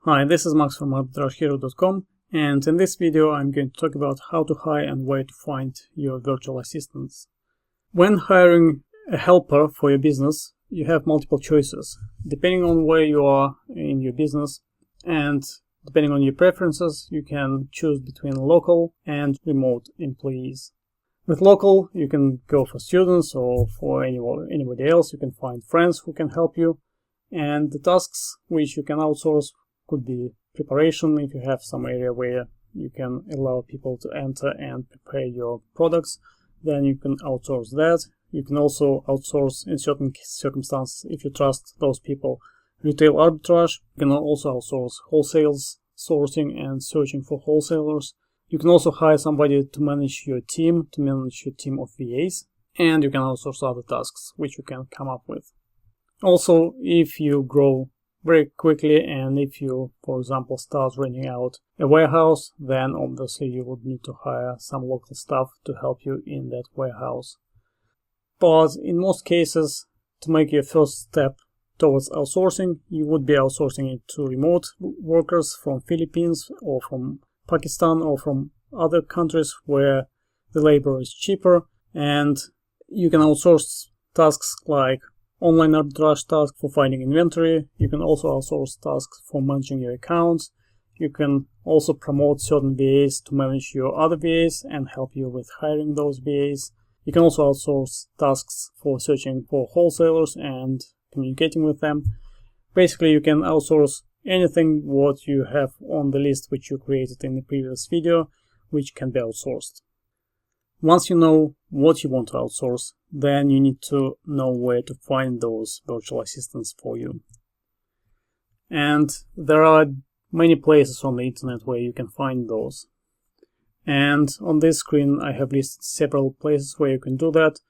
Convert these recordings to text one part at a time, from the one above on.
Hi, this is Max from ArbitrageHero.com, and in this video I'm going to talk about how to hire and where to find your virtual assistants. When hiring a helper for your business, you have multiple choices, depending on where you are in your business, and depending on your preferences, you can choose between local and remote employees. With local, you can go for students or for anybody else. You can find friends who can help you, and the tasks which you can outsource could be preparation. If you have some area where you can allow people to enter and prepare your products, then you can outsource that. You can also outsource in certain circumstances if you trust those people. Retail arbitrage, you can also outsource wholesales, sourcing and searching for wholesalers. You can also hire somebody to manage your team, of VAs, and you can outsource other tasks which you can come up with. Also, if you grow very quickly and if you, for example, start renting out a warehouse, then obviously you would need to hire some local staff to help you in that warehouse. But in most cases, to make your first step towards outsourcing, you would be outsourcing it to remote workers from Philippines or from Pakistan or from other countries where the labor is cheaper, and you can outsource tasks like online arbitrage tasks for finding inventory. You can also outsource tasks for managing your accounts. You can also promote certain VAs to manage your other VAs and help you with hiring those VAs. You can also outsource tasks for searching for wholesalers and communicating with them. Basically, you can outsource anything what you have on the list which you created in the previous video, which can be outsourced. Once you know what you want to outsource, then you need to know where to find those virtual assistants for you. And there are many places on the internet where you can find those. And on this screen I have listed several places where you can do that.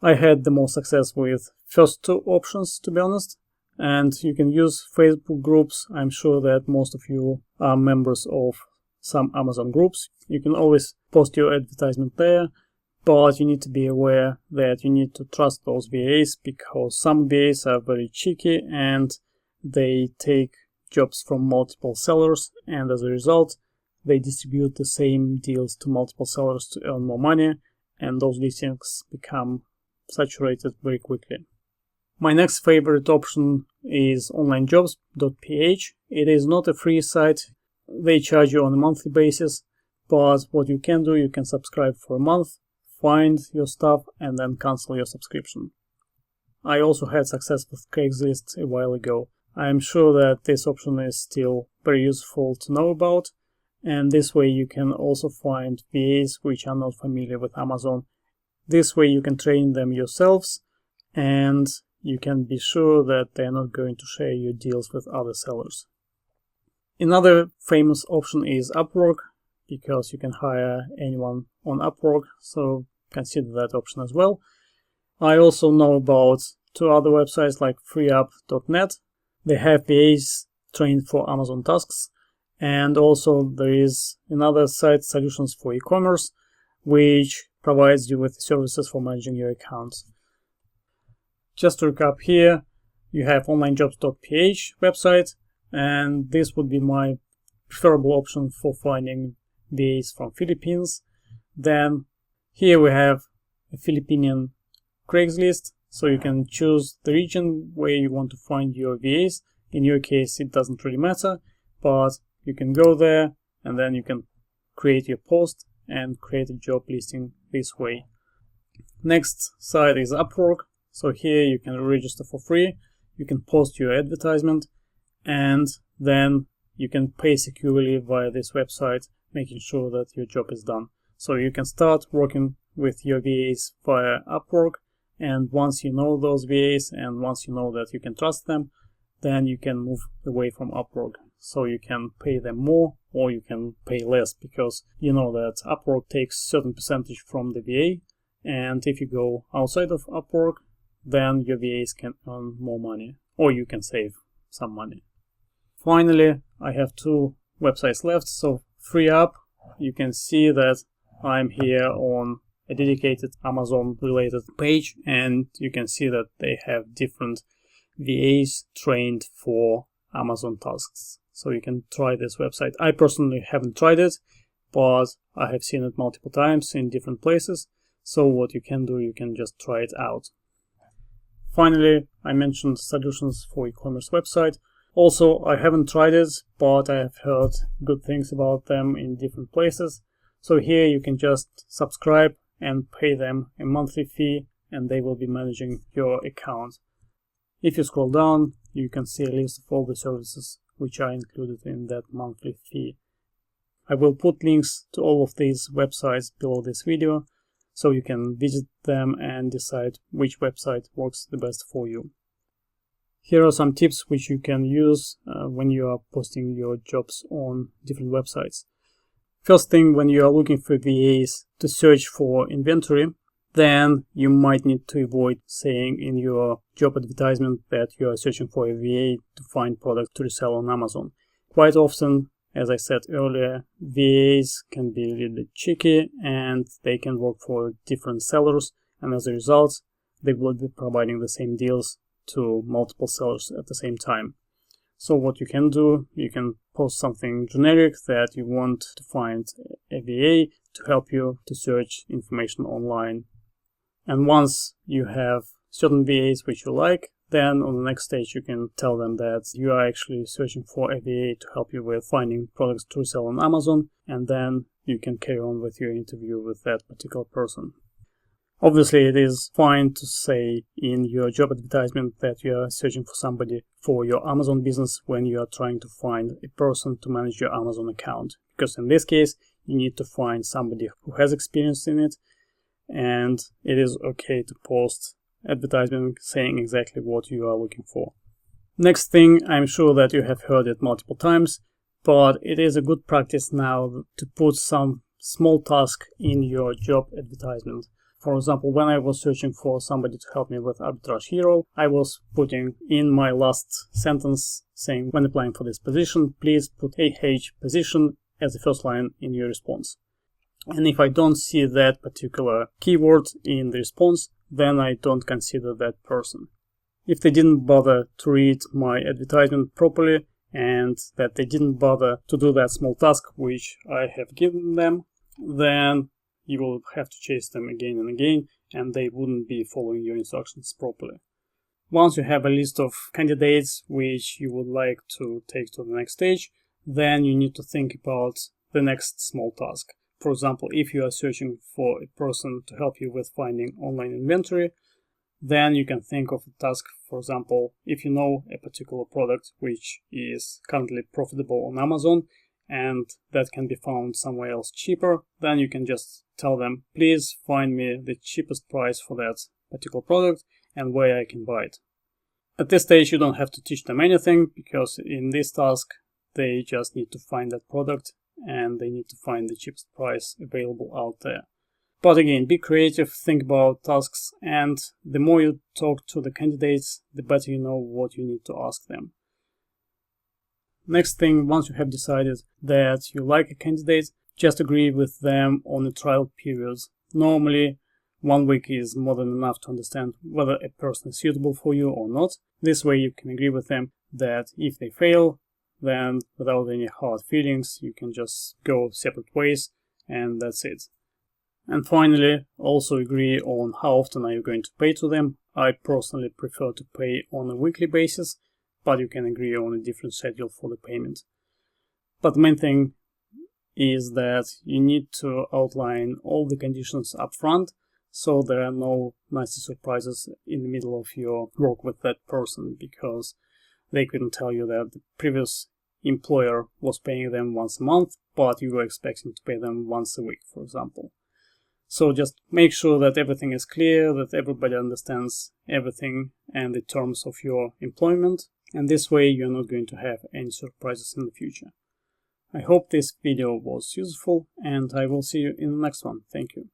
I had the most success with first two options, to be honest. And you can use Facebook groups. I'm sure that most of you are members of some Amazon groups. You can always post your advertisement there, but you need to be aware that you need to trust those VAs, because some VAs are very cheeky and they take jobs from multiple sellers, and as a result they distribute the same deals to multiple sellers to earn more money, and those listings become saturated very quickly. My next favorite option is OnlineJobs.ph. It is not a free site. They charge you on a monthly basis, but what you can do, you can subscribe for a month, find your stuff, and then cancel your subscription. I also had success with Craigslist a while ago. I am sure that this option is still very useful to know about, and this way you can also find VAs which are not familiar with Amazon. This way you can train them yourselves, and you can be sure that they are not going to share your deals with other sellers. Another famous option is Upwork, because you can hire anyone on Upwork, so consider that option as well. I also know about two other websites like FreeUp.net. They have VAs trained for Amazon tasks, and also there is another site, Solutions for Ecommerce, which provides you with services for managing your accounts. Just to recap here, you have OnlineJobs.ph website, and this would be my preferable option for finding VAs from Philippines. Then here we have a Philippine Craigslist, so you can choose the region where you want to find your VAs. In your case, it doesn't really matter, but you can go there and then you can create your post and create a job listing this way. Next site is Upwork. So here you can register for free, you can post your advertisement, and then you can pay securely via this website, making sure that your job is done. So you can start working with your VAs via Upwork, and once you know those VAs and once you know that you can trust them, then you can move away from Upwork. So you can pay them more or you can pay less, because you know that Upwork takes a certain percentage from the VA, and if you go outside of Upwork, then your VAs can earn more money, or you can save some money. Finally, I have two websites left. So FreeUp, you can see that I'm here on a dedicated Amazon related page, and you can see that they have different VAs trained for Amazon tasks. So you can try this website. I personally haven't tried it, but I have seen it multiple times in different places. So what you can do, you can just try it out. Finally, I mentioned solutions for e-commerce website. Also, I haven't tried it, but I have heard good things about them in different places. So here you can just subscribe and pay them a monthly fee, and they will be managing your account. If you scroll down, you can see a list of all the services which are included in that monthly fee. I will put links to all of these websites below this video, so you can visit them and decide which website works the best for you. Here are some tips which you can use when you are posting your jobs on different websites. First thing, when you are looking for VAs to search for inventory, then you might need to avoid saying in your job advertisement that you are searching for a VA to find products to resell on Amazon. Quite often, as I said earlier, VAs can be a little bit tricky and they can work for different sellers, and as a result, they will be providing the same deals to multiple sellers at the same time. So what you can do, you can post something generic that you want to find a VA to help you to search information online. And once you have certain VAs which you like, then on the next stage you can tell them that you are actually searching for a VA to help you with finding products to sell on Amazon, and then you can carry on with your interview with that particular person. Obviously, it is fine to say in your job advertisement that you are searching for somebody for your Amazon business when you are trying to find a person to manage your Amazon account, because in this case, you need to find somebody who has experience in it, and it is okay to post advertisement saying exactly what you are looking for. Next thing, I'm sure that you have heard it multiple times, but it is a good practice now to put some small task in your job advertisement. For example, when I was searching for somebody to help me with Arbitrage Hero, I was putting in my last sentence saying, when applying for this position, please put AH position as the first line in your response. And if I don't see that particular keyword in the response, then I don't consider that person. If they didn't bother to read my advertisement properly and that they didn't bother to do that small task which I have given them, then you will have to chase them again and again, and they wouldn't be following your instructions properly. Once you have a list of candidates which you would like to take to the next stage, then you need to think about the next small task. For example, if you are searching for a person to help you with finding online inventory, then you can think of a task. For example, if you know a particular product which is currently profitable on Amazon and that can be found somewhere else cheaper, then you can just tell them, please find me the cheapest price for that particular product and where I can buy it. At this stage, you don't have to teach them anything, because in this task, they just need to find that product and they need to find the cheapest price available out there. But again, be creative, think about tasks, and the more you talk to the candidates, the better you know what you need to ask them. Next thing, once you have decided that you like a candidate, just agree with them on a trial period. Normally, 1 week is more than enough to understand whether a person is suitable for you or not. This way you can agree with them that if they fail, then without any hard feelings, you can just go separate ways, and that's it. And finally, also agree on how often are you going to pay to them. I personally prefer to pay on a weekly basis, but you can agree on a different schedule for the payment. But the main thing is that you need to outline all the conditions up front, so there are no nasty surprises in the middle of your work with that person, because they couldn't tell you that the previous employer was paying them once a month, but you were expecting to pay them once a week, for example. So just make sure that everything is clear, that everybody understands everything and the terms of your employment, and this way you're not going to have any surprises in the future. I hope this video was useful, and I will see you in the next one. Thank you.